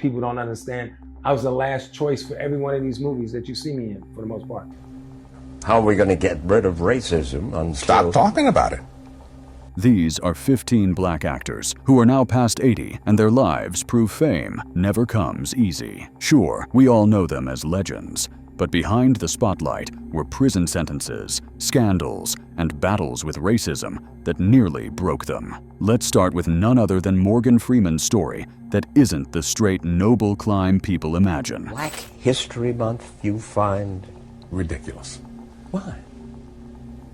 people don't understand. I was the last choice for every one of these movies that you see me in, for the most part. How are we going to get rid of racism on Stop talking about it. These are 15 black actors who are now past 80, and their lives prove fame never comes easy. Sure, we all know them as legends, but behind the spotlight were prison sentences, scandals, and battles with racism that nearly broke them. Let's start with none other than Morgan Freeman's story that isn't the straight noble climb people imagine. Black History Month you find Ridiculous. why?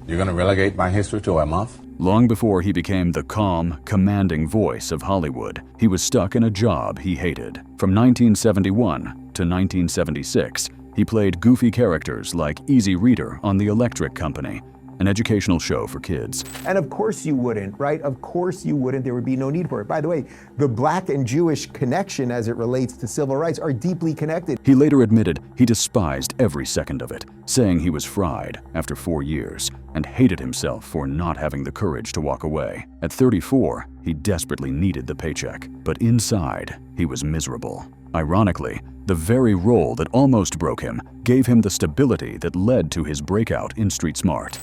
You're going to relegate my history to a month? Long before he became the calm, commanding voice of Hollywood, he was stuck in a job he hated. From 1971 to 1976, he played goofy characters like Easy Reader on The Electric Company, an educational show for kids. And of course you wouldn't, right? Of course you wouldn't. There would be no need for it. By the way, the black and Jewish connection as it relates to civil rights are deeply connected. He later admitted he despised every second of it, saying he was fried after 4 years and hated himself for not having the courage to walk away. At 34, he desperately needed the paycheck, but inside, he was miserable. Ironically, the very role that almost broke him gave him the stability that led to his breakout in Street Smart.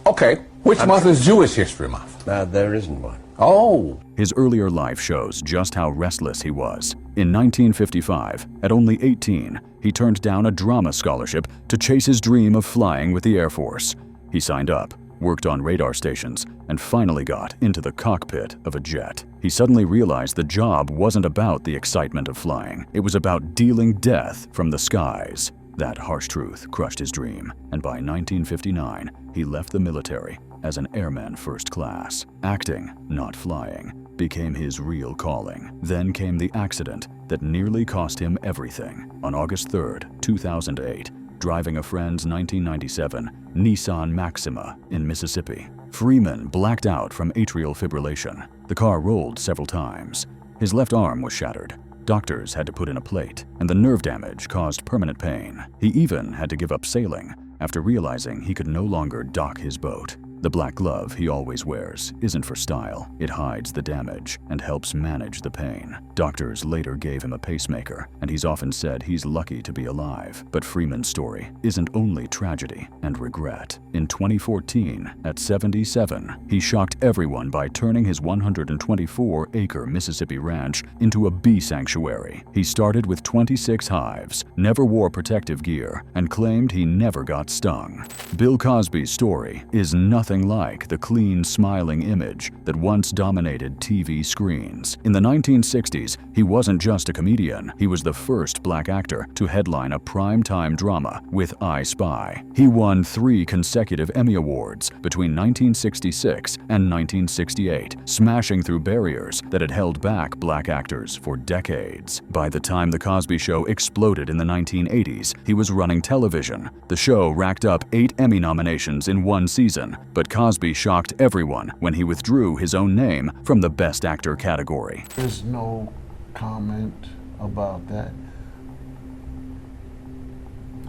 Okay, which month is Jewish History Month? There isn't one. Oh. His earlier life shows just how restless he was. In 1955, at only 18, he turned down a drama scholarship to chase his dream of flying with the Air Force. He signed up, worked on radar stations, and finally got into the cockpit of a jet. He suddenly realized the job wasn't about the excitement of flying. It was about dealing death from the skies. That harsh truth crushed his dream, and by 1959, he left the military as an airman first class. Acting, not flying, became his real calling. Then came the accident that nearly cost him everything. On August 3, 2008, driving a friend's 1997 Nissan Maxima in Mississippi, Freeman blacked out from atrial fibrillation. The car rolled several times. His left arm was shattered. Doctors had to put in a plate, and the nerve damage caused permanent pain. He even had to give up sailing after realizing he could no longer dock his boat. The black glove he always wears isn't for style. It hides the damage and helps manage the pain. Doctors later gave him a pacemaker, and he's often said he's lucky to be alive. But Freeman's story isn't only tragedy and regret. In 2014, at 77, he shocked everyone by turning his 124-acre Mississippi ranch into a bee sanctuary. He started with 26 hives, never wore protective gear, and claimed he never got stung. Bill Cosby's story is nothing like the clean, smiling image that once dominated TV screens. In the 1960s, he wasn't just a comedian. He was the first black actor to headline a primetime drama with I Spy. He won 3 consecutive Emmy Awards between 1966 and 1968, smashing through barriers that had held back black actors for decades. By the time The Cosby Show exploded in the 1980s, he was running television. The show racked up 8 Emmy nominations in one season, but Cosby shocked everyone when he withdrew his own name from the Best Actor category. There's no comment about that.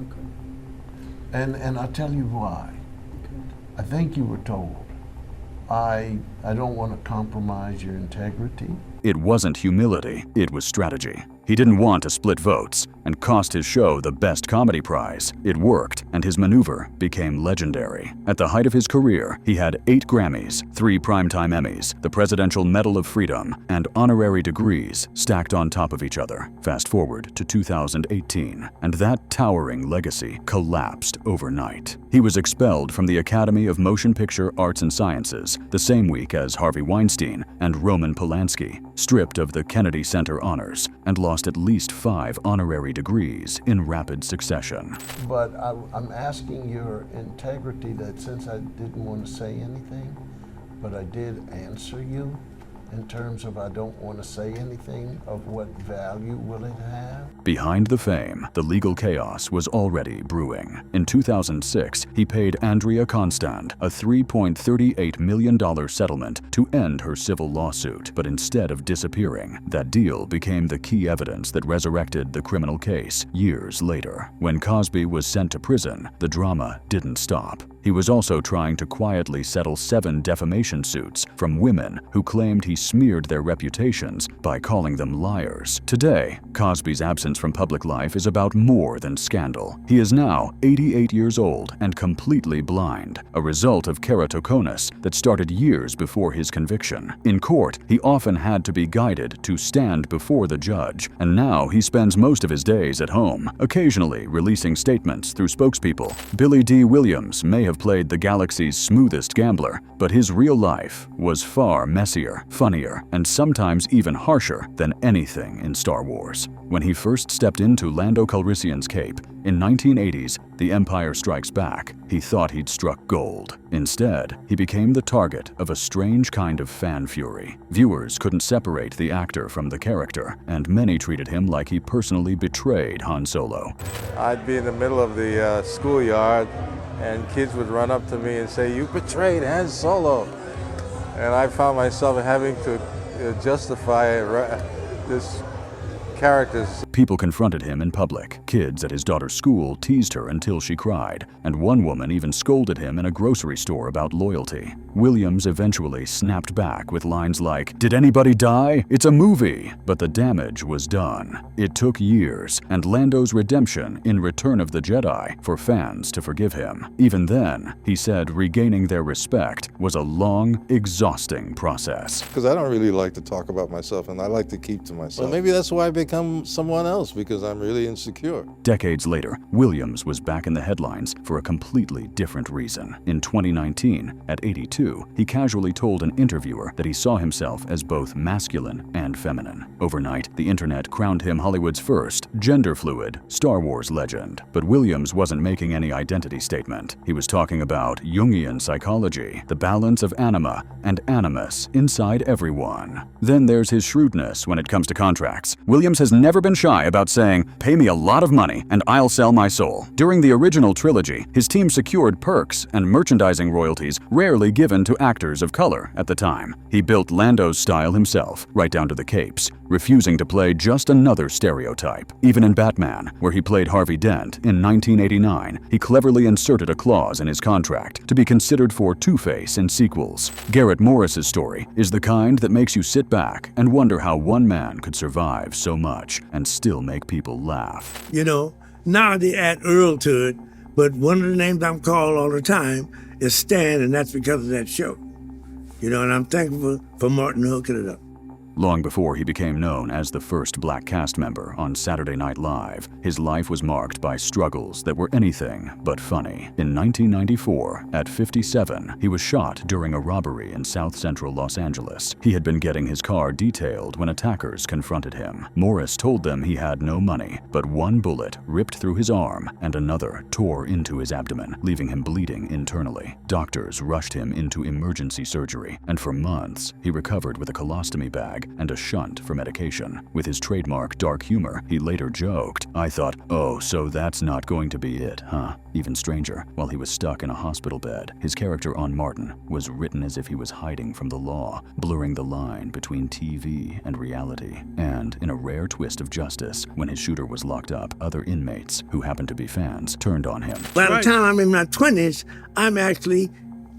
Okay. And I'll tell you why. Okay. I think you were told. I don't want to compromise your integrity. It wasn't humility, it was strategy. He didn't want to split votes and cost his show the Best Comedy Prize. It worked, and his maneuver became legendary. At the height of his career, he had 8 Grammys, 3 Primetime Emmys, the Presidential Medal of Freedom, and honorary degrees stacked on top of each other. Fast forward to 2018, and that towering legacy collapsed overnight. He was expelled from the Academy of Motion Picture Arts and Sciences the same week as Harvey Weinstein and Roman Polanski, stripped of the Kennedy Center honors, and lost at least 5 honorary degrees in rapid succession. But I'm asking your integrity that since I didn't want to say anything, but I did answer you in terms of I don't want to say anything of what value will it have. Behind the fame, the legal chaos was already brewing. In 2006, he paid Andrea Constand a $3.38 million settlement to end her civil lawsuit. But instead of disappearing, that deal became the key evidence that resurrected the criminal case years later. When Cosby was sent to prison, the drama didn't stop. He was also trying to quietly settle 7 defamation suits from women who claimed he smeared their reputations by calling them liars. Today, Cosby's absence from public life is about more than scandal. He is now 88 years old and completely blind, a result of keratoconus that started years before his conviction. In court, he often had to be guided to stand before the judge, and now he spends most of his days at home, occasionally releasing statements through spokespeople. Billy D. Williams may have played the galaxy's smoothest gambler, but his real life was far messier, funnier, and sometimes even harsher than anything in Star Wars. When he first stepped into Lando Calrissian's cape in 1980's The Empire Strikes Back, he thought he'd struck gold. Instead, he became the target of a strange kind of fan fury. Viewers couldn't separate the actor from the character, and many treated him like he personally betrayed Han Solo. I'd be in the middle of the schoolyard, and kids would run up to me and say, "You betrayed Han Solo." And I found myself having to justify this character's. People confronted him in public. Kids at his daughter's school teased her until she cried, and one woman even scolded him in a grocery store about loyalty. Williams eventually snapped back with lines like, "Did anybody die? It's a movie!" But the damage was done. It took years, and Lando's redemption in Return of the Jedi for fans to forgive him. Even then, he said regaining their respect was a long, exhausting process. Because I don't really like to talk about myself, and I like to keep to myself. Well, maybe that's why I become someone else, because I'm really insecure. Decades later, Williams was back in the headlines for a completely different reason. In 2019, at 82, he casually told an interviewer that he saw himself as both masculine and feminine. Overnight, the internet crowned him Hollywood's first gender-fluid Star Wars legend. But Williams wasn't making any identity statement. He was talking about Jungian psychology, the balance of anima and animus inside everyone. Then there's his shrewdness when it comes to contracts. Williams has never been shy about saying, "Pay me a lot of money and I'll sell my soul." During the original trilogy, his team secured perks and merchandising royalties rarely given to actors of color at the time. He built Lando's style himself, right down to the capes, refusing to play just another stereotype. Even in Batman, where he played Harvey Dent in 1989, he cleverly inserted a clause in his contract to be considered for Two-Face in sequels. Garrett Morris's story is the kind that makes you sit back and wonder how one man could survive so much and still make people laugh. You know, now they add Earl to it, but one of the names I'm called all the time is Stan, and that's because of that show. You know, and I'm thankful for Martin hooking it up. Long before he became known as the first black cast member on Saturday Night Live, his life was marked by struggles that were anything but funny. In 1994, at 57, he was shot during a robbery in South Central Los Angeles. He had been getting his car detailed when attackers confronted him. Morris told them he had no money, but one bullet ripped through his arm and another tore into his abdomen, leaving him bleeding internally. Doctors rushed him into emergency surgery, and for months, he recovered with a colostomy bag and a shunt for medication. With his trademark dark humor, he later joked, "I thought, oh, so that's not going to be it, huh?" Even stranger, while he was stuck in a hospital bed, his character on Martin was written as if he was hiding from the law, blurring the line between TV and reality. And in a rare twist of justice, when his shooter was locked up, other inmates, who happened to be fans, turned on him. By the time I'm in my 20s, I'm actually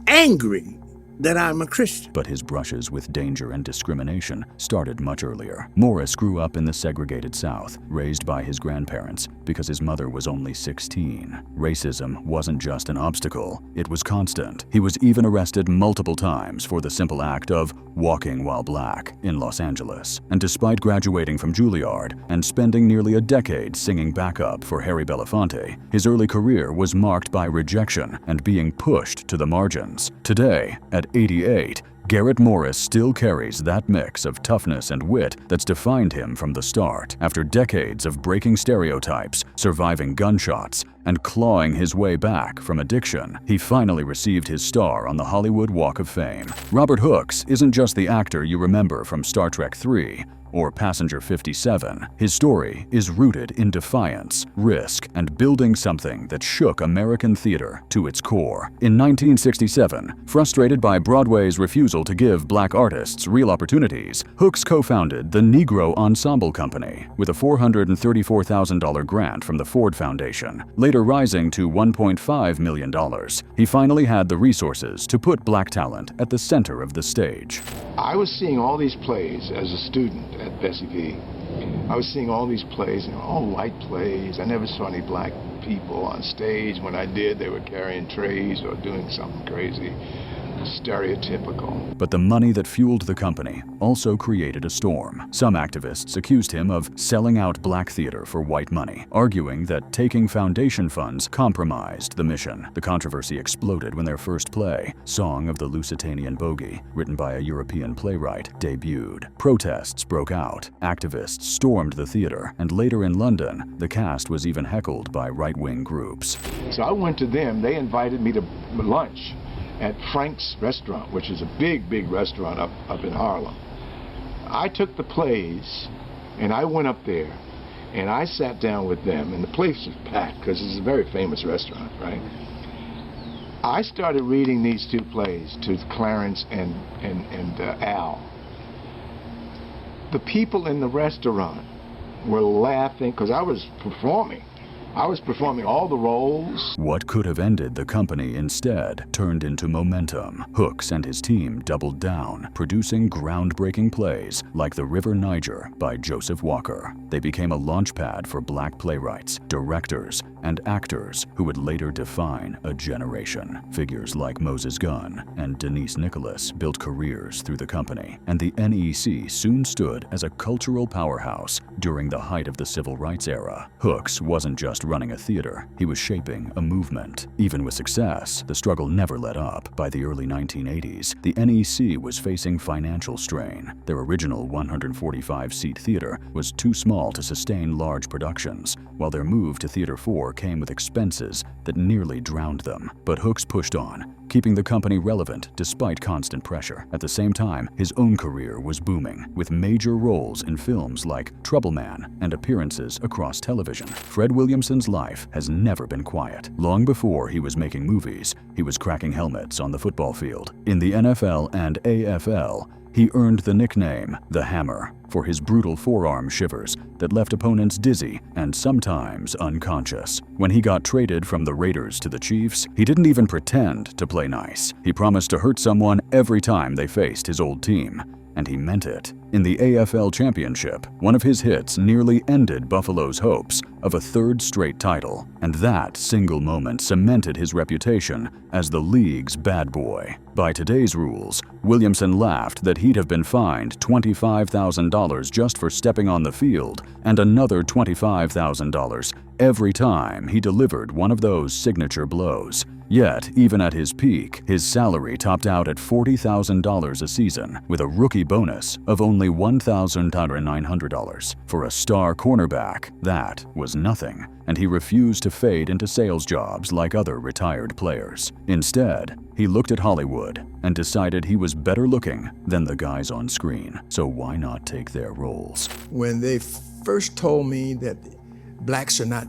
angry that I'm a Christian. But his brushes with danger and discrimination started much earlier. Morris grew up in the segregated South, raised by his grandparents because his mother was only 16. Racism wasn't just an obstacle, it was constant. He was even arrested multiple times for the simple act of walking while black in Los Angeles. And despite graduating from Juilliard and spending nearly a decade singing backup for Harry Belafonte, his early career was marked by rejection and being pushed to the margins. Today, at 88, Garrett Morris still carries that mix of toughness and wit that's defined him from the start. After decades of breaking stereotypes, surviving gunshots, and clawing his way back from addiction, he finally received his star on the Hollywood Walk of Fame. Robert Hooks isn't just the actor you remember from Star Trek III or Passenger 57, his story is rooted in defiance, risk, and building something that shook American theater to its core. In 1967, frustrated by Broadway's refusal to give black artists real opportunities, Hooks co-founded the Negro Ensemble Company with a $434,000 grant from the Ford Foundation, later rising to $1.5 million. He finally had the resources to put black talent at the center of the stage. I was seeing all these plays as a student at Bessie V. I was seeing all these plays, all white plays. I never saw any black people on stage. When I did, they were carrying trays or doing something crazy. Stereotypical. But the money that fueled the company also created a storm. Some activists accused him of selling out black theater for white money, arguing that taking foundation funds compromised the mission. The controversy exploded when their first play, Song of the Lusitanian Bogey, written by a European playwright, debuted. Protests broke out, activists stormed the theater, and later in London, the cast was even heckled by right-wing groups. So I went to them. They invited me to lunch at Frank's restaurant, which is a big restaurant up in Harlem. I took the plays and I went up there and I sat down with them, and the place was packed because it's a very famous restaurant, right? I started reading these two plays to Clarence and Al. The people in the restaurant were laughing because I was performing. I was performing all the roles. What could have ended the company instead turned into momentum. Hooks and his team doubled down, producing groundbreaking plays like The River Niger by Joseph Walker. They became a launchpad for black playwrights, directors, and actors who would later define a generation. Figures like Moses Gunn and Denise Nicholas built careers through the company, and the NEC soon stood as a cultural powerhouse during the height of the civil rights era. Hooks wasn't just running a theater, he was shaping a movement. Even with success, the struggle never let up. By the early 1980s, the NEC was facing financial strain. Their original 145-seat theater was too small to sustain large productions, while their move to Theater 4 came with expenses that nearly drowned them. But Hooks pushed on, keeping the company relevant despite constant pressure. At the same time, his own career was booming, with major roles in films like Trouble Man and appearances across television. Fred Williamson's life has never been quiet. Long before he was making movies, he was cracking helmets on the football field. In the NFL and AFL, he earned the nickname The Hammer for his brutal forearm shivers that left opponents dizzy and sometimes unconscious. When he got traded from the Raiders to the Chiefs, he didn't even pretend to play nice. He promised to hurt someone every time they faced his old team, and he meant it. In the AFL Championship, one of his hits nearly ended Buffalo's hopes of a third straight title, and that single moment cemented his reputation as the league's bad boy. By today's rules, Williamson laughed that he'd have been fined $25,000 just for stepping on the field, and another $25,000 every time he delivered one of those signature blows. Yet, even at his peak, his salary topped out at $40,000 a season, with a rookie bonus of only $1,900. For a star cornerback, that was nothing, and he refused to fade into sales jobs like other retired players. Instead, he looked at Hollywood and decided he was better looking than the guys on screen, so why not take their roles? When they first told me that blacks are not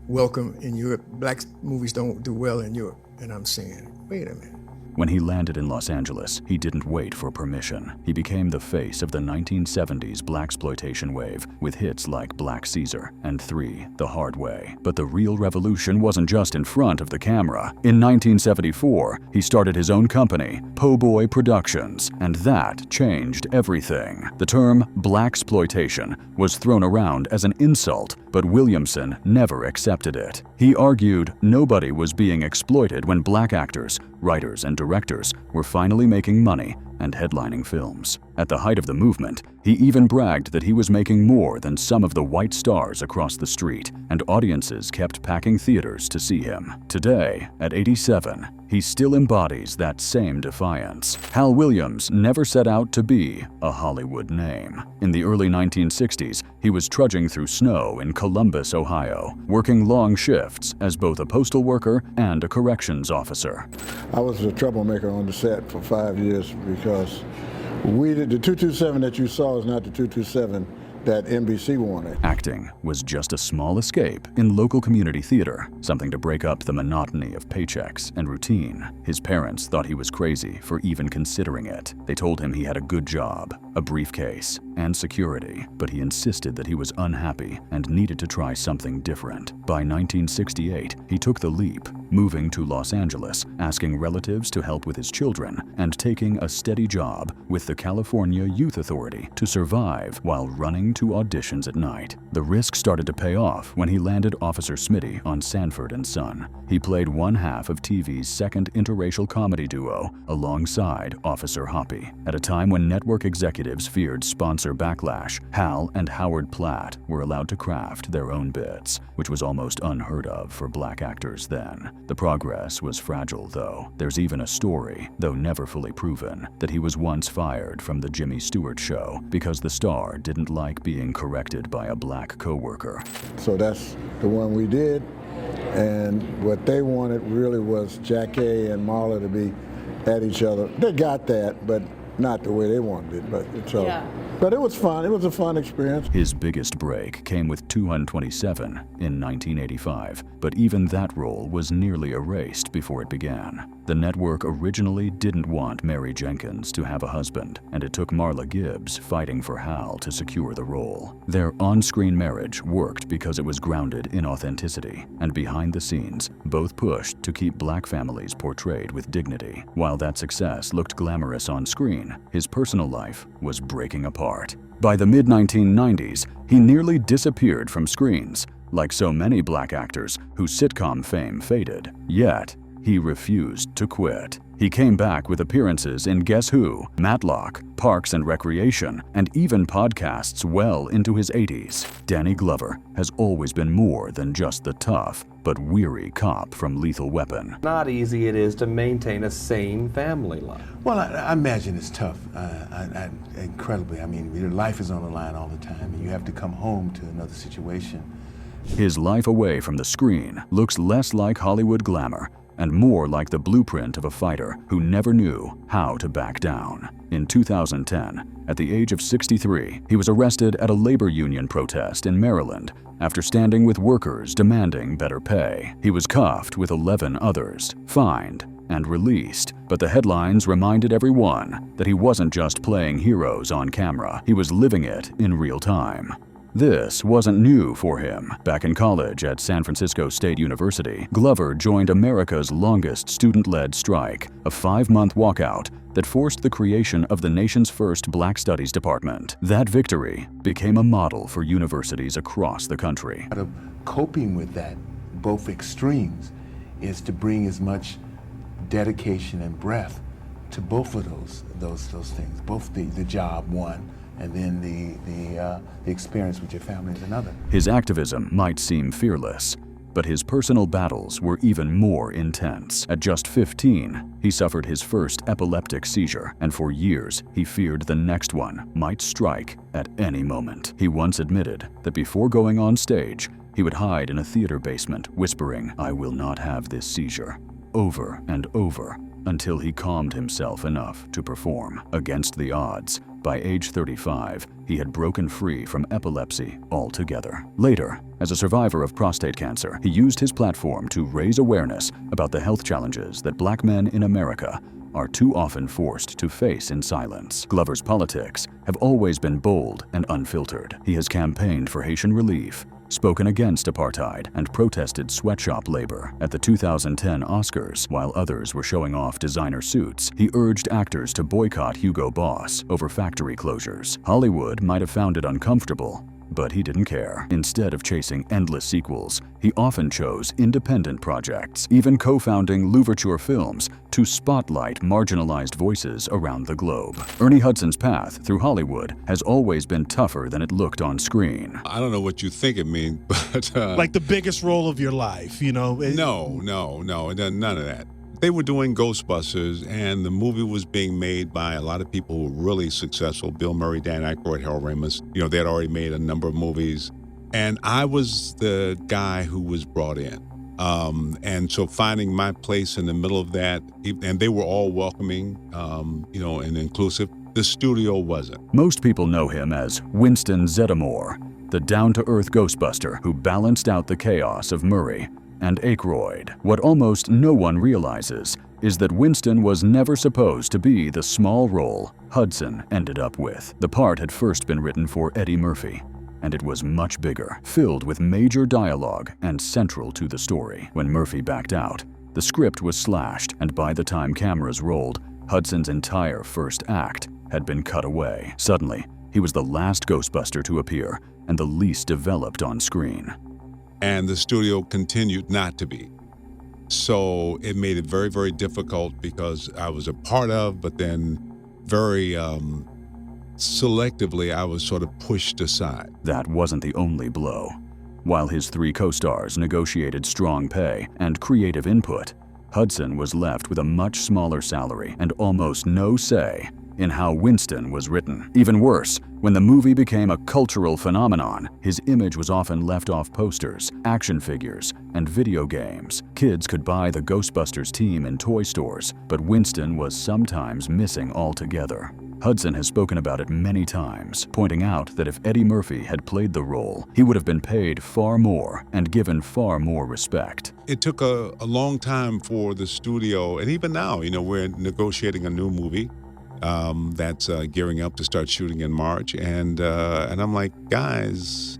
welcome in Europe, black movies don't do well in Europe, and I'm saying, wait a minute. When he landed in Los Angeles, he didn't wait for permission. He became the face of the 1970s blaxploitation wave with hits like Black Caesar and 3: The Hard Way. But the real revolution wasn't just in front of the camera. In 1974, he started his own company, Po' Boy Productions, and that changed everything. The term blaxploitation was thrown around as an insult, but Williamson never accepted it. He argued nobody was being exploited when black actors, writers, and directors were finally making money and headlining films. At the height of the movement, he even bragged that he was making more than some of the white stars across the street, and audiences kept packing theaters to see him. Today, at 87, he still embodies that same defiance. Hal Williams never set out to be a Hollywood name. In the early 1960s, he was trudging through snow in Columbus, Ohio, working long shifts as both a postal worker and a corrections officer. I was a troublemaker on the set for 5 years because The 227 that you saw is not the 227 that NBC wanted. Acting was just a small escape in local community theater, something to break up the monotony of paychecks and routine. His parents thought he was crazy for even considering it. They told him he had a good job, a briefcase, and security, but he insisted that he was unhappy and needed to try something different. By 1968, he took the leap, moving to Los Angeles, asking relatives to help with his children, and taking a steady job with the California Youth Authority to survive while running to auditions at night. The risk started to pay off when he landed Officer Smitty on Sanford and Son. He played one half of TV's second interracial comedy duo alongside Officer Hoppy. At a time when network executives feared sponsor backlash, Hal and Howard Platt were allowed to craft their own bits, which was almost unheard of for black actors then. The progress was fragile, though. There's even a story, though never fully proven, that he was once fired from the Jimmy Stewart Show because the star didn't like being corrected by a black coworker. So that's the one we did, and what they wanted really was Jackie and Marla to be at each other. They got that, but not the way they wanted it. But it was fun. It was a fun experience. His biggest break came with 227 in 1985, but even that role was nearly erased before it began. The network originally didn't want Mary Jenkins to have a husband, and it took Marla Gibbs fighting for Hal to secure the role. Their on-screen marriage worked because it was grounded in authenticity, and behind the scenes, both pushed to keep black families portrayed with dignity. While that success looked glamorous on screen, his personal life was breaking apart. By the mid-1990s, he nearly disappeared from screens, like so many black actors whose sitcom fame faded. Yet, he refused to quit. He came back with appearances in Guess Who, Matlock, Parks and Recreation, and even podcasts well into his 80s. Danny Glover has always been more than just the tough but weary cop from Lethal Weapon. Not easy it is to maintain a sane family life. Well, I imagine it's tough, incredibly. I mean, your life is on the line all the time, and you have to come home to another situation. His life away from the screen looks less like Hollywood glamour and more like the blueprint of a fighter who never knew how to back down. In 2010, at the age of 63, he was arrested at a labor union protest in Maryland after standing with workers demanding better pay. He was cuffed with 11 others, fined, and released, but the headlines reminded everyone that he wasn't just playing heroes on camera, he was living it in real time. This wasn't new for him. Back in college at San Francisco State University, Glover joined America's longest student-led strike, a 5-month walkout that forced the creation of the nation's first Black Studies department. That victory became a model for universities across the country. Part of coping with that, both extremes, is to bring as much dedication and breath to both of those things, both the job, one, and then the experience with your family is another. His activism might seem fearless, but his personal battles were even more intense. At just 15, he suffered his first epileptic seizure, and for years he feared the next one might strike at any moment. He once admitted that before going on stage, he would hide in a theater basement, whispering, "I will not have this seizure," over and over, until he calmed himself enough to perform. Against the odds, by age 35, he had broken free from epilepsy altogether. Later, as a survivor of prostate cancer, he used his platform to raise awareness about the health challenges that black men in America are too often forced to face in silence. Glover's politics have always been bold and unfiltered. He has campaigned for Haitian relief, spoken against apartheid, and protested sweatshop labor. At the 2010 Oscars, while others were showing off designer suits, he urged actors to boycott Hugo Boss over factory closures. Hollywood might have found it uncomfortable, but he didn't care. Instead of chasing endless sequels, he often chose independent projects, even co-founding Louverture Films to spotlight marginalized voices around the globe. Ernie Hudson's path through Hollywood has always been tougher than it looked on screen. I don't know what you think it means, but... like the biggest role of your life, you know? No, none of that. They were doing Ghostbusters, and the movie was being made by a lot of people who were really successful. Bill Murray, Dan Aykroyd, Harold Ramis. You know, they had already made a number of movies. And I was the guy who was brought in. And so finding my place in the middle of that, and they were all welcoming, you know, and inclusive. the studio wasn't. Most people know him as Winston Zeddemore, the down-to-earth Ghostbuster who balanced out the chaos of Murray and Aykroyd. What almost no one realizes is that Winston was never supposed to be the small role Hudson ended up with. The part had first been written for Eddie Murphy, and it was much bigger, filled with major dialogue and central to the story. When Murphy backed out, the script was slashed, and by the time cameras rolled, Hudson's entire first act had been cut away. Suddenly, he was the last Ghostbuster to appear and the least developed on screen. And the studio continued not to be. So it made it very, very difficult because I was a part of, but then very selectively, I was sort of pushed aside. That wasn't the only blow. While his 3 co-stars negotiated strong pay and creative input, Hudson was left with a much smaller salary and almost no say in how Winston was written. Even worse, when the movie became a cultural phenomenon, his image was often left off posters, action figures, and video games. Kids could buy the Ghostbusters team in toy stores, but Winston was sometimes missing altogether. Hudson has spoken about it many times, pointing out that if Eddie Murphy had played the role, he would have been paid far more and given far more respect. It took a long time for the studio, and even now, we're negotiating a new movie that's gearing up to start shooting in March, and I'm like, guys,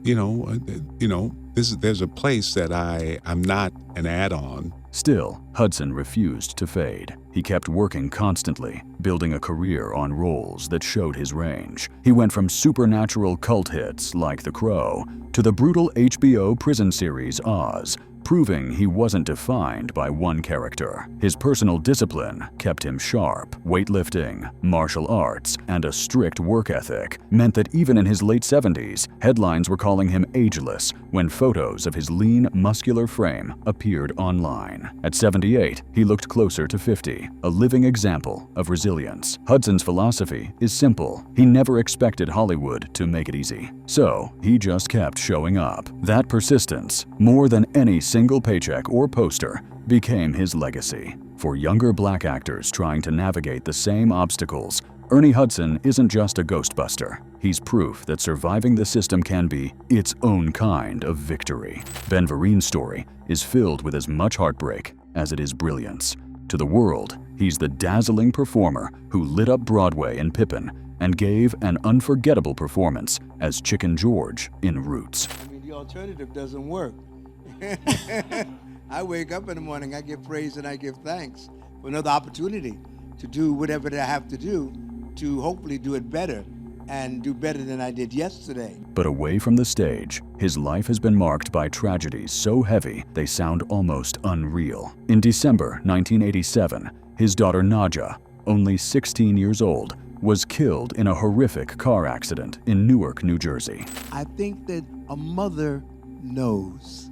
there's a place that I'm not an add-on. Still, Hudson refused to fade. He kept working constantly, building a career on roles that showed his range. He went from supernatural cult hits like The Crow to the brutal HBO prison series Oz, proving he wasn't defined by one character. His personal discipline kept him sharp. Weightlifting, martial arts, and a strict work ethic meant that even in his late 70s, headlines were calling him ageless when photos of his lean, muscular frame appeared online. At 78, he looked closer to 50, a living example of resilience. Hudson's philosophy is simple. He never expected Hollywood to make it easy. So, he just kept showing up. That persistence, more than any single paycheck or poster, became his legacy. For younger black actors trying to navigate the same obstacles, Ernie Hudson isn't just a Ghostbuster. He's proof that surviving the system can be its own kind of victory. Ben Vereen's story is filled with as much heartbreak as it is brilliance. To the world, he's the dazzling performer who lit up Broadway in Pippin and gave an unforgettable performance as Chicken George in Roots. The alternative doesn't work. I wake up in the morning, I give praise and I give thanks for another opportunity to do whatever I have to do to hopefully do it better and do better than I did yesterday. But away from the stage, his life has been marked by tragedies so heavy they sound almost unreal. In December 1987, his daughter Nadja, only 16 years old, was killed in a horrific car accident in Newark, New Jersey. I think that a mother knows.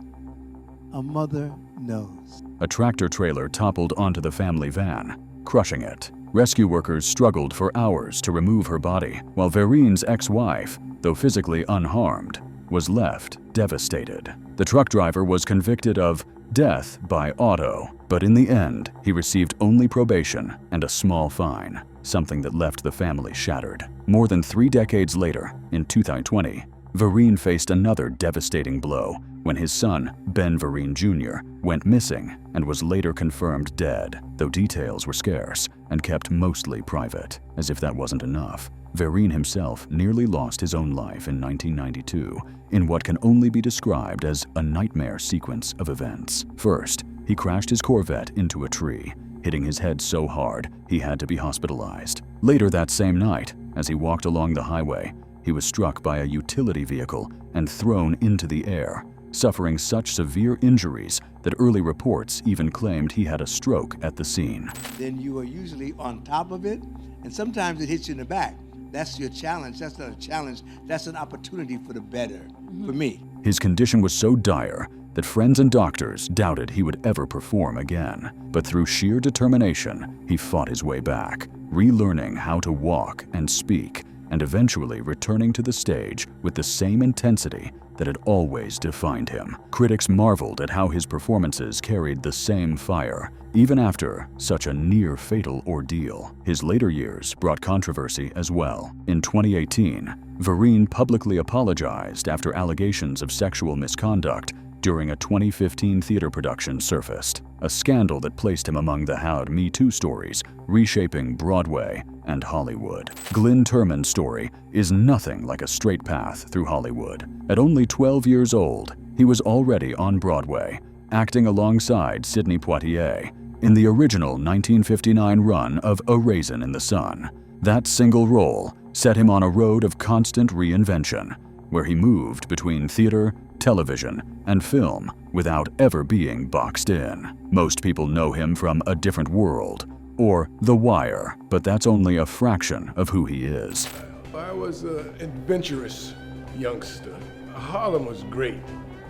A mother knows. A tractor trailer toppled onto the family van, crushing it. Rescue workers struggled for hours to remove her body, while Vereen's ex-wife, though physically unharmed, was left devastated. The truck driver was convicted of death by auto, but in the end, he received only probation and a small fine, something that left the family shattered. More than 3 decades later, in 2020, Vereen faced another devastating blow when his son, Ben Vereen Jr., went missing and was later confirmed dead, though details were scarce and kept mostly private. As if that wasn't enough, Vereen himself nearly lost his own life in 1992 in what can only be described as a nightmare sequence of events. First, he crashed his Corvette into a tree, hitting his head so hard he had to be hospitalized. Later that same night, as he walked along the highway, he was struck by a utility vehicle and thrown into the air, suffering such severe injuries that early reports even claimed he had a stroke at the scene. Then you are usually on top of it, and sometimes it hits you in the back. That's your challenge. That's not a challenge. That's an opportunity for the better, for me. His condition was so dire that friends and doctors doubted he would ever perform again. But through sheer determination, he fought his way back, relearning how to walk and speak, and eventually returning to the stage with the same intensity that had always defined him. Critics marveled at how his performances carried the same fire, even after such a near-fatal ordeal. His later years brought controversy as well. In 2018, Vereen publicly apologized after allegations of sexual misconduct during a 2015 theater production surfaced, a scandal that placed him among the Howd Me Too stories, reshaping Broadway and Hollywood. Glynn Turman's story is nothing like a straight path through Hollywood. At only 12 years old, he was already on Broadway, acting alongside Sidney Poitier in the original 1959 run of A Raisin in the Sun. That single role set him on a road of constant reinvention, where he moved between theater, television, and film without ever being boxed in. Most people know him from A Different World or The Wire, but that's only a fraction of who he is. I was an adventurous youngster. Harlem was great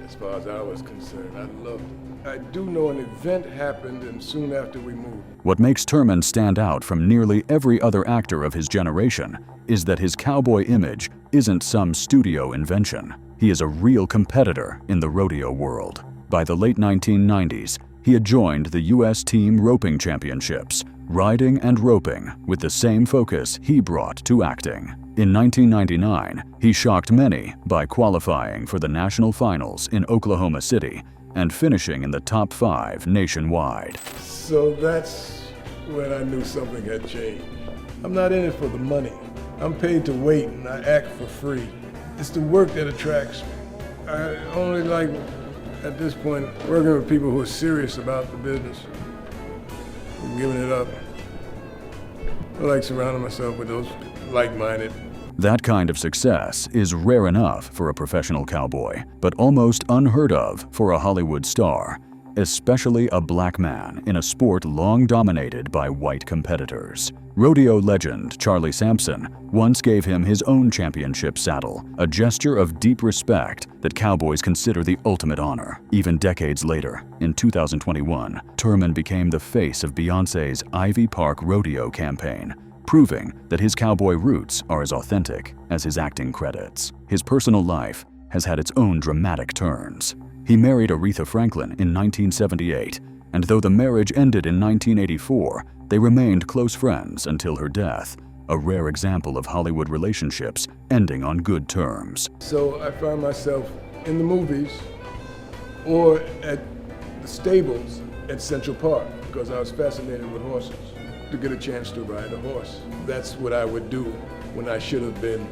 as far as I was concerned. I loved it. I do know an event happened, and soon after we moved. What makes Turman stand out from nearly every other actor of his generation is that his cowboy image isn't some studio invention. He is a real competitor in the rodeo world. By the late 1990s, he had joined the U.S. Team Roping Championships, riding and roping with the same focus he brought to acting. In 1999, he shocked many by qualifying for the national finals in Oklahoma City and finishing in the top 5 nationwide. So that's when I knew something had changed. I'm not in it for the money. I'm paid to wait and I act for free. It's the work that attracts me. I only like, at this point, working with people who are serious about the business, who are giving it up. I like surrounding myself with those like-minded. That kind of success is rare enough for a professional cowboy, but almost unheard of for a Hollywood star, especially a black man in a sport long dominated by white competitors. Rodeo legend Charlie Sampson once gave him his own championship saddle, a gesture of deep respect that cowboys consider the ultimate honor. Even decades later, in 2021, Turman became the face of Beyoncé's Ivy Park Rodeo campaign, proving that his cowboy roots are as authentic as his acting credits. His personal life has had its own dramatic turns. He married Aretha Franklin in 1978, and though the marriage ended in 1984, they remained close friends until her death, a rare example of Hollywood relationships ending on good terms. So I found myself in the movies or at the stables at Central Park because I was fascinated with horses. To get a chance to ride a horse. That's what I would do when I should have been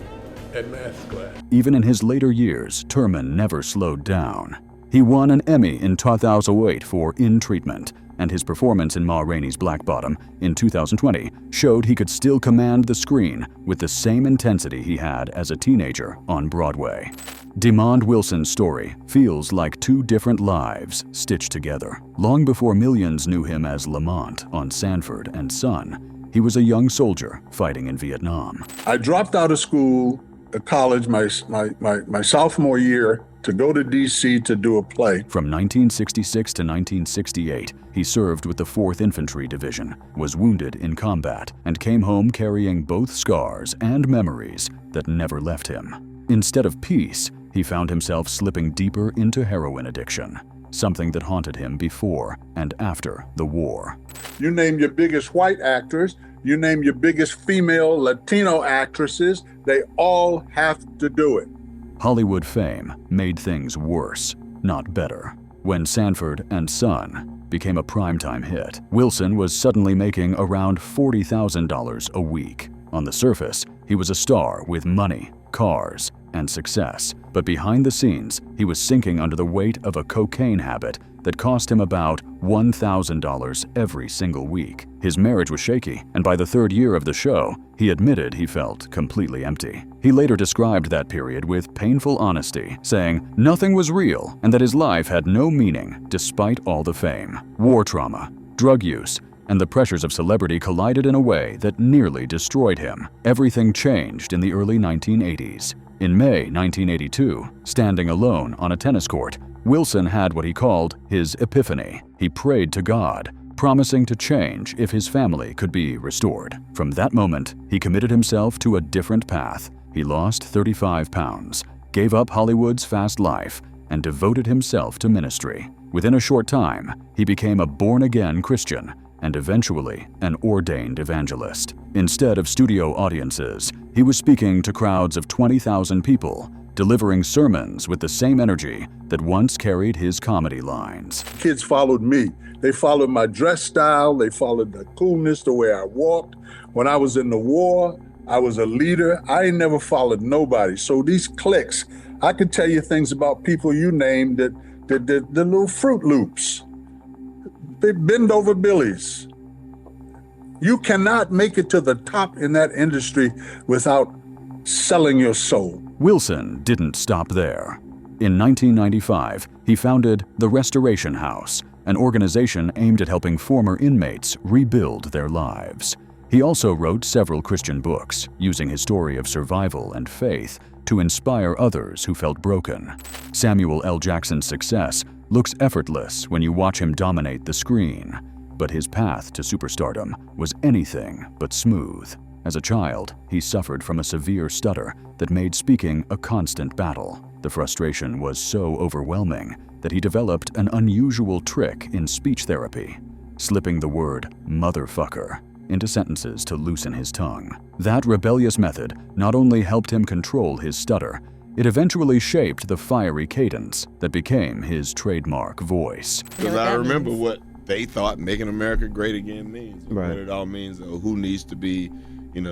at math class. Even in his later years, Turman never slowed down. He won an Emmy in 2008 for In Treatment, and his performance in Ma Rainey's Black Bottom in 2020 showed he could still command the screen with the same intensity he had as a teenager on Broadway. Demond Wilson's story feels like two different lives stitched together. Long before millions knew him as Lamont on Sanford and Son, he was a young soldier fighting in Vietnam. I dropped out of school, college, my sophomore year to go to D.C. to do a play. From 1966 to 1968, he served with the 4th Infantry Division, was wounded in combat, and came home carrying both scars and memories that never left him. Instead of peace, he found himself slipping deeper into heroin addiction, something that haunted him before and after the war. You name your biggest white actors, you name your biggest female Latino actresses, they all have to do it. Hollywood fame made things worse, not better. When Sanford and Son became a primetime hit, Wilson was suddenly making around $40,000 a week. On the surface, he was a star with money, cars, and success, but behind the scenes, he was sinking under the weight of a cocaine habit that cost him about $1,000 every single week. His marriage was shaky, and by the 3rd year of the show, he admitted he felt completely empty. He later described that period with painful honesty, saying nothing was real and that his life had no meaning despite all the fame. War trauma, drug use, and the pressures of celebrity collided in a way that nearly destroyed him. Everything changed in the early 1980s. In May 1982, standing alone on a tennis court, Wilson had what he called his epiphany. He prayed to God, promising to change if his family could be restored. From that moment, he committed himself to a different path. He lost 35 pounds, gave up Hollywood's fast life, and devoted himself to ministry. Within a short time, he became a born-again Christian and eventually an ordained evangelist. Instead of studio audiences, he was speaking to crowds of 20,000 people, delivering sermons with the same energy that once carried his comedy lines. Kids followed me. They followed my dress style. They followed the coolness, the way I walked. When I was in the war, I was a leader. I ain't never followed nobody. So these cliques, I could tell you things about people you named that the little Fruit Loops. They bend over billies. You cannot make it to the top in that industry without selling your soul. Wilson didn't stop there. In 1995, he founded the Restoration House, an organization aimed at helping former inmates rebuild their lives. He also wrote several Christian books, using his story of survival and faith to inspire others who felt broken. Samuel L. Jackson's success looks effortless when you watch him dominate the screen, but his path to superstardom was anything but smooth. As a child, he suffered from a severe stutter that made speaking a constant battle. The frustration was so overwhelming that he developed an unusual trick in speech therapy, slipping the word motherfucker into sentences to loosen his tongue. That rebellious method not only helped him control his stutter, it eventually shaped the fiery cadence that became his trademark voice. Because I remember what they thought making America great again means. Right. What it all means, who needs to be,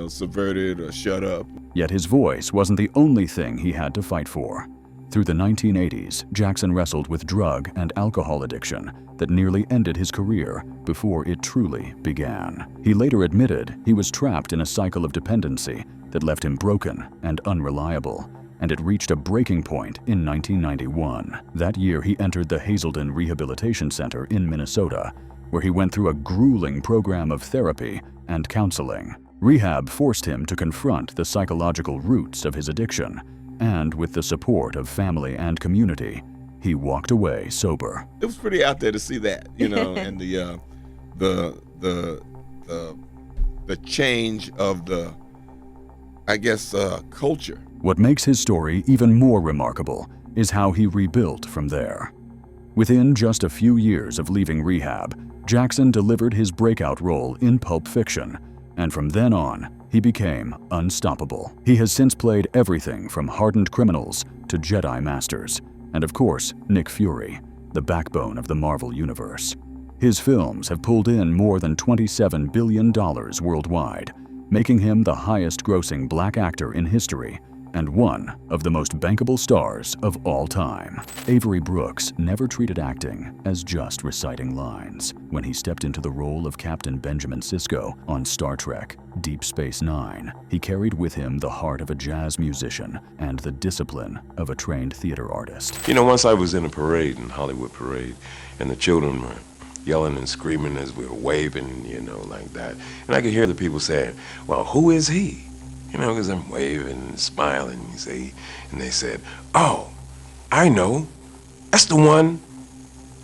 subverted or shut up. Yet his voice wasn't the only thing he had to fight for. Through the 1980s, Jackson wrestled with drug and alcohol addiction that nearly ended his career before it truly began. He later admitted he was trapped in a cycle of dependency that left him broken and unreliable, and it reached a breaking point in 1991. That year, he entered the Hazelden Rehabilitation Center in Minnesota, where he went through a grueling program of therapy and counseling. Rehab forced him to confront the psychological roots of his addiction, and with the support of family and community, he walked away sober. It was pretty out there to see that, and the change of the, culture. What makes his story even more remarkable is how he rebuilt from there. Within just a few years of leaving rehab, Jackson delivered his breakout role in Pulp Fiction, and from then on, he became unstoppable. He has since played everything from hardened criminals to Jedi Masters, and of course, Nick Fury, the backbone of the Marvel Universe. His films have pulled in more than $27 billion worldwide, making him the highest-grossing black actor in history and one of the most bankable stars of all time. Avery Brooks never treated acting as just reciting lines. When he stepped into the role of Captain Benjamin Sisko on Star Trek Deep Space Nine, he carried with him the heart of a jazz musician and the discipline of a trained theater artist. Once I was in a parade, in Hollywood parade, and the children were yelling and screaming as we were waving, like that. And I could hear the people saying, well, who is he? Because I'm waving and smiling, and they said, oh, I know, that's the one.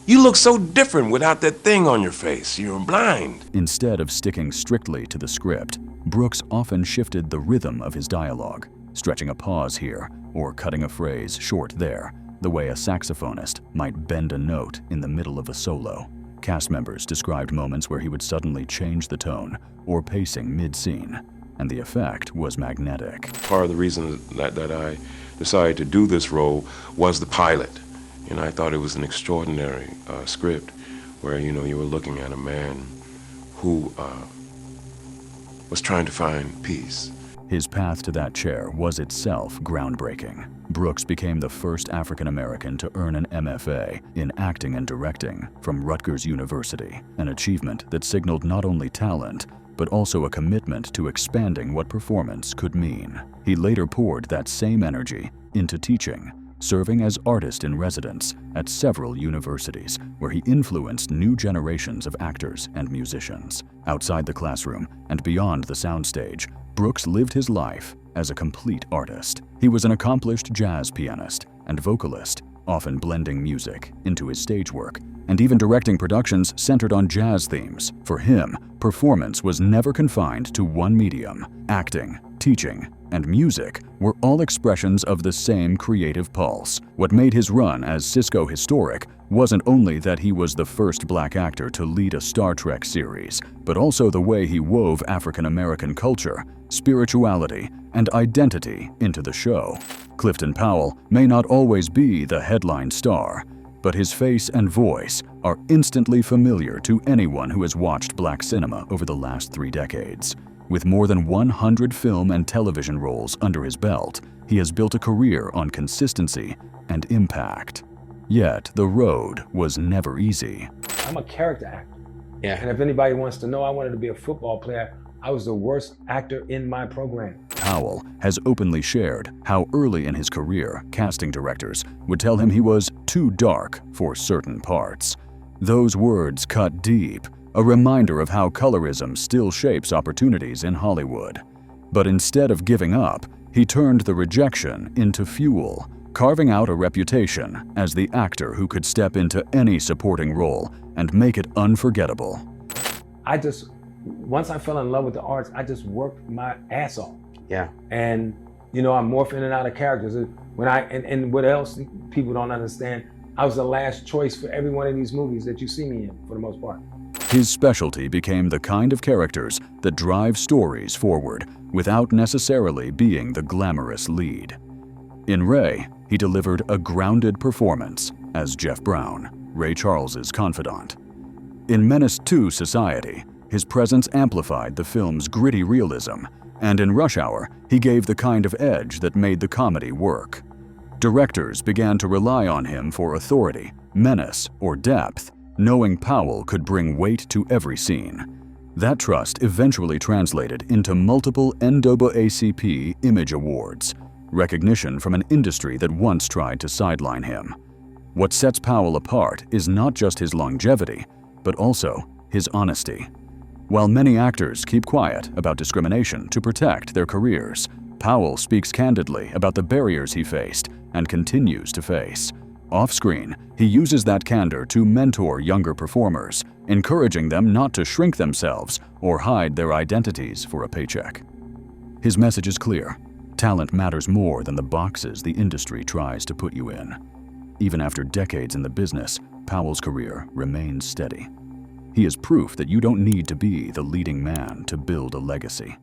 You look so different without that thing on your face, you're blind. Instead of sticking strictly to the script, Brooks often shifted the rhythm of his dialogue, stretching a pause here or cutting a phrase short there, the way a saxophonist might bend a note in the middle of a solo. Cast members described moments where he would suddenly change the tone or pacing mid-scene, and the effect was magnetic. Part of the reason that I decided to do this role was the pilot. I thought it was an extraordinary script where, you were looking at a man who was trying to find peace. His path to that chair was itself groundbreaking. Brooks became the first African-American to earn an MFA in acting and directing from Rutgers University, an achievement that signaled not only talent, but also a commitment to expanding what performance could mean. He later poured that same energy into teaching, serving as artist in residence at several universities, where he influenced new generations of actors and musicians. Outside the classroom and beyond the soundstage, Brooks lived his life as a complete artist. He was an accomplished jazz pianist and vocalist, often blending music into his stage work and even directing productions centered on jazz themes. For him, performance was never confined to one medium. Acting, teaching, and music were all expressions of the same creative pulse. What made his run as Cisco historic wasn't only that he was the first black actor to lead a Star Trek series, but also the way he wove African-American culture, spirituality, and identity into the show. Clifton Powell may not always be the headline star, but his face and voice are instantly familiar to anyone who has watched black cinema over the last 3 decades. With more than 100 film and television roles under his belt, he has built a career on consistency and impact. Yet, the road was never easy. I'm a character actor. Yeah. And if anybody wants to know, I wanted to be a football player. I was the worst actor in my program. Powell has openly shared how early in his career, casting directors would tell him he was too dark for certain parts. Those words cut deep, a reminder of how colorism still shapes opportunities in Hollywood. But instead of giving up, he turned the rejection into fuel, carving out a reputation as the actor who could step into any supporting role and make it unforgettable. Once I fell in love with the arts, I just worked my ass off. Yeah. And, you know, I morph in and out of characters. And what else people don't understand, I was the last choice for every one of these movies that you see me in, for the most part. His specialty became the kind of characters that drive stories forward without necessarily being the glamorous lead. In Ray, he delivered a grounded performance as Jeff Brown, Ray Charles's confidant. In Menace II Society, his presence amplified the film's gritty realism, and in Rush Hour, he gave the kind of edge that made the comedy work. Directors began to rely on him for authority, menace, or depth, knowing Powell could bring weight to every scene. That trust eventually translated into multiple NAACP Image Awards, recognition from an industry that once tried to sideline him. What sets Powell apart is not just his longevity, but also his honesty. While many actors keep quiet about discrimination to protect their careers, Powell speaks candidly about the barriers he faced and continues to face. Off-screen, he uses that candor to mentor younger performers, encouraging them not to shrink themselves or hide their identities for a paycheck. His message is clear. Talent matters more than the boxes the industry tries to put you in. Even after decades in the business, Powell's career remains steady. He is proof that you don't need to be the leading man to build a legacy.